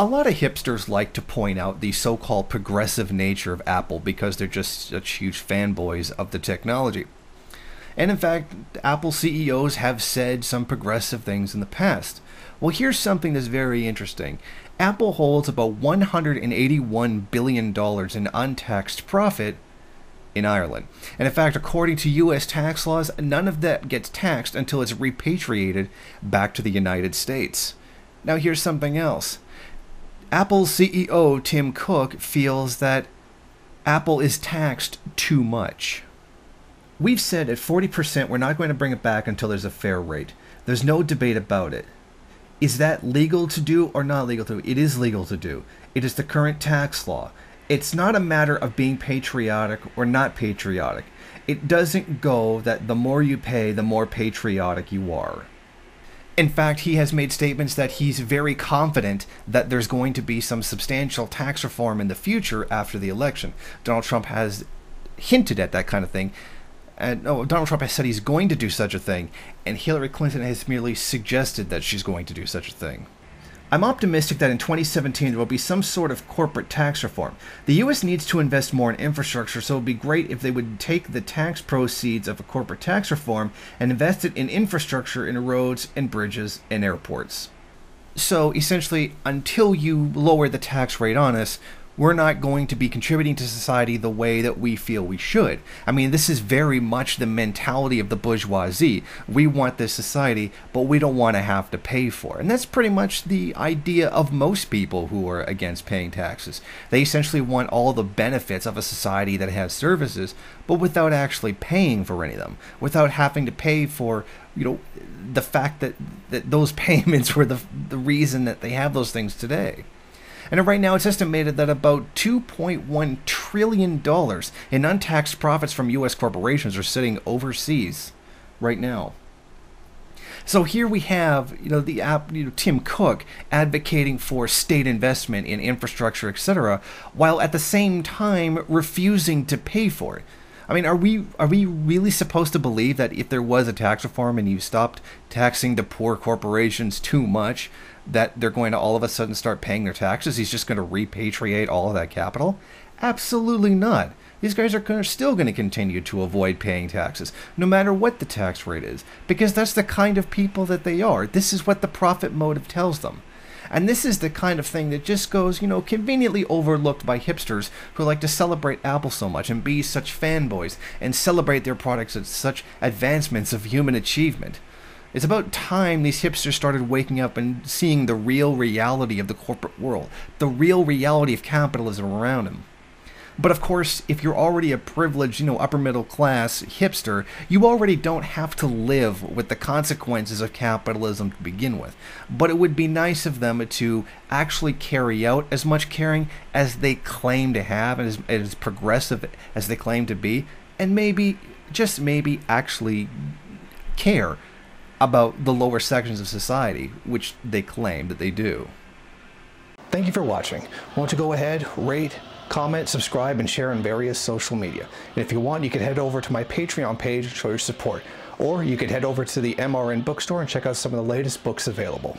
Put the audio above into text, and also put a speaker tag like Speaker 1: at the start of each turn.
Speaker 1: A lot of hipsters like to point out the so-called progressive nature of Apple because they're just such huge fanboys of the technology. And in fact, Apple CEOs have said some progressive things in the past. Well, here's something that's very interesting. Apple holds about $181 billion in untaxed profit in Ireland. And in fact, according to US tax laws, none of that gets taxed until it's repatriated back to the United States. Now here's something else. Apple's CEO, Tim Cook, feels that Apple is taxed too much. We've said at 40% we're not going to bring it back until there's a fair rate. There's no debate about it. Is that legal to do or not legal to do? It is legal to do. It is the current tax law. It's not a matter of being patriotic or not patriotic. It doesn't go that the more you pay, the more patriotic you are. In fact, he has made statements that he's very confident that there's going to be some substantial tax reform in the future after the election. Donald Trump has hinted at that kind of thing. And Donald Trump has said he's going to do such a thing, and Hillary Clinton has merely suggested that she's going to do such a thing. I'm optimistic that in 2017 there will be some sort of corporate tax reform. The US needs to invest more in infrastructure, so it would be great if they would take the tax proceeds of a corporate tax reform and invest it in infrastructure, in roads and bridges and airports. So essentially, until you lower the tax rate on us, we're not going to be contributing to society the way that we feel we should. I mean, this is very much the mentality of the bourgeoisie. We want this society, but we don't want to have to pay for it. And that's pretty much the idea of most people who are against paying taxes. They essentially want all the benefits of a society that has services, but without actually paying for any of them, without having to pay for, the fact that those payments were the reason that they have those things today. And right now it's estimated that about $2.1 trillion in untaxed profits from U.S. corporations are sitting overseas right now. So here we have, Tim Cook advocating for state investment in infrastructure, etc., while at the same time refusing to pay for it. I mean, are we really supposed to believe that if there was a tax reform and you stopped taxing the poor corporations too much, that they're going to all of a sudden start paying their taxes? He's just going to repatriate all of that capital? Absolutely not. These guys are still going to continue to avoid paying taxes, no matter what the tax rate is, because that's the kind of people that they are. This is what the profit motive tells them. And this is the kind of thing that just goes, conveniently overlooked by hipsters who like to celebrate Apple so much and be such fanboys and celebrate their products as such advancements of human achievement. It's about time these hipsters started waking up and seeing the real reality of the corporate world, the real reality of capitalism around them. But of course, if you're already a privileged, upper middle class hipster, you already don't have to live with the consequences of capitalism to begin with. But it would be nice of them to actually carry out as much caring as they claim to have, and as progressive as they claim to be, and maybe, just maybe, actually care about the lower sections of society, which they claim that they do. Thank you for watching. Won't you go ahead, rate, comment, subscribe, and share on various social media. And if you want, you can head over to my Patreon page and show your support. Or you could head over to the MRN bookstore and check out some of the latest books available.